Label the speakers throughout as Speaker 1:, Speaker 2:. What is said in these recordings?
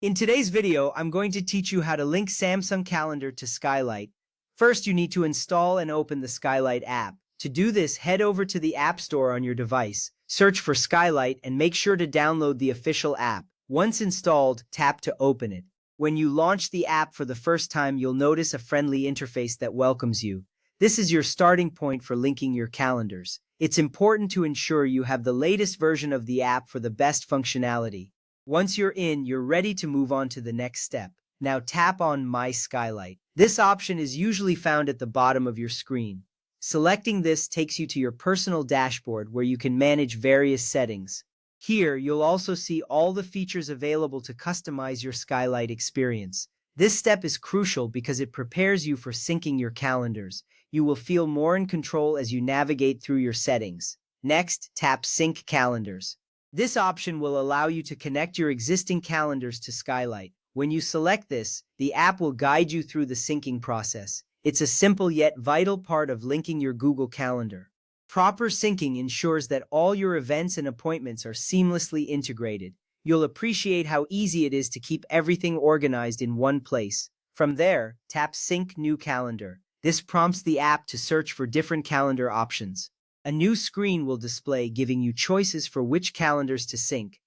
Speaker 1: In today's video, I'm going to teach you how to link Samsung Calendar to Skylight. First, you need to install and open the Skylight app. To do this, head over to the App Store on your device, search for Skylight, and make sure to download the official app. Once installed, tap to open it. When you launch the app for the first time, you'll notice a friendly interface that welcomes you. This is your starting point for linking your calendars. It's important to ensure you have the latest version of the app for the best functionality. Once you're in, you're ready to move on to the next step. Now tap on My Skylight. This option is usually found at the bottom of your screen. Selecting this takes you to your personal dashboard where you can manage various settings. Here, you'll also see all the features available to customize your Skylight experience. This step is crucial because it prepares you for syncing your calendars. You will feel more in control as you navigate through your settings. Next, tap Sync Calendars. This option will allow you to connect your existing calendars to Skylight. When you select this, the app will guide you through the syncing process. It's a simple yet vital part of linking your Google Calendar. Proper syncing ensures that all your events and appointments are seamlessly integrated. You'll appreciate how easy it is to keep everything organized in one place. From there, tap Sync New Calendar. This prompts the app to search for different calendar options. A new screen will display, giving you choices for which calendars to sync.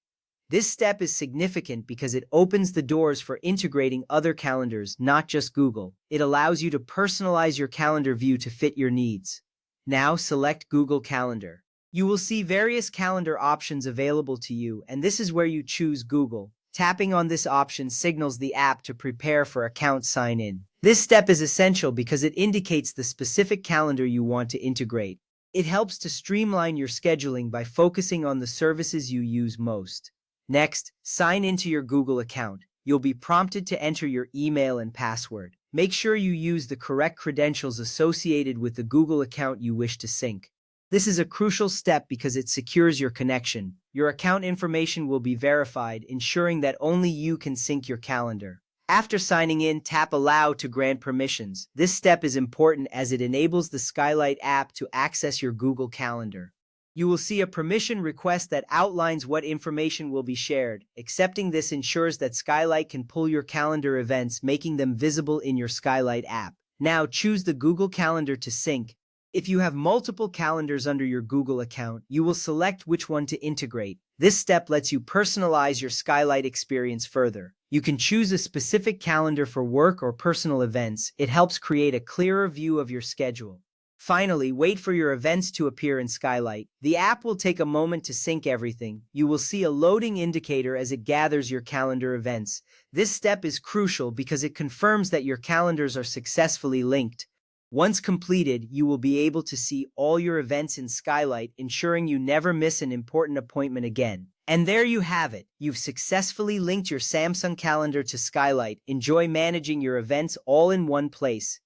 Speaker 1: This step is significant because it opens the doors for integrating other calendars, not just Google. It allows you to personalize your calendar view to fit your needs. Now select Google Calendar. You will see various calendar options available to you, and this is where you choose Google. Tapping on this option signals the app to prepare for account sign-in. This step is essential because it indicates the specific calendar you want to integrate. It helps to streamline your scheduling by focusing on the services you use most. Next, sign into your Google account. You'll be prompted to enter your email and password. Make sure you use the correct credentials associated with the Google account you wish to sync. This is a crucial step because it secures your connection. Your account information will be verified, ensuring that only you can sync your calendar. After signing in, tap Allow to grant permissions. This step is important as it enables the Skylight app to access your Google Calendar. You will see a permission request that outlines what information will be shared. Accepting this ensures that Skylight can pull your calendar events, making them visible in your Skylight app. Now choose the Google Calendar to sync. If you have multiple calendars under your Google account, you will select which one to integrate. This step lets you personalize your Skylight experience further. You can choose a specific calendar for work or personal events. It helps create a clearer view of your schedule. Finally, wait for your events to appear in Skylight. The app will take a moment to sync everything. You will see a loading indicator as it gathers your calendar events. This step is crucial because it confirms that your calendars are successfully linked. Once completed, you will be able to see all your events in Skylight, ensuring you never miss an important appointment again. And there you have it. You've successfully linked your Samsung Calendar to Skylight. Enjoy managing your events all in one place.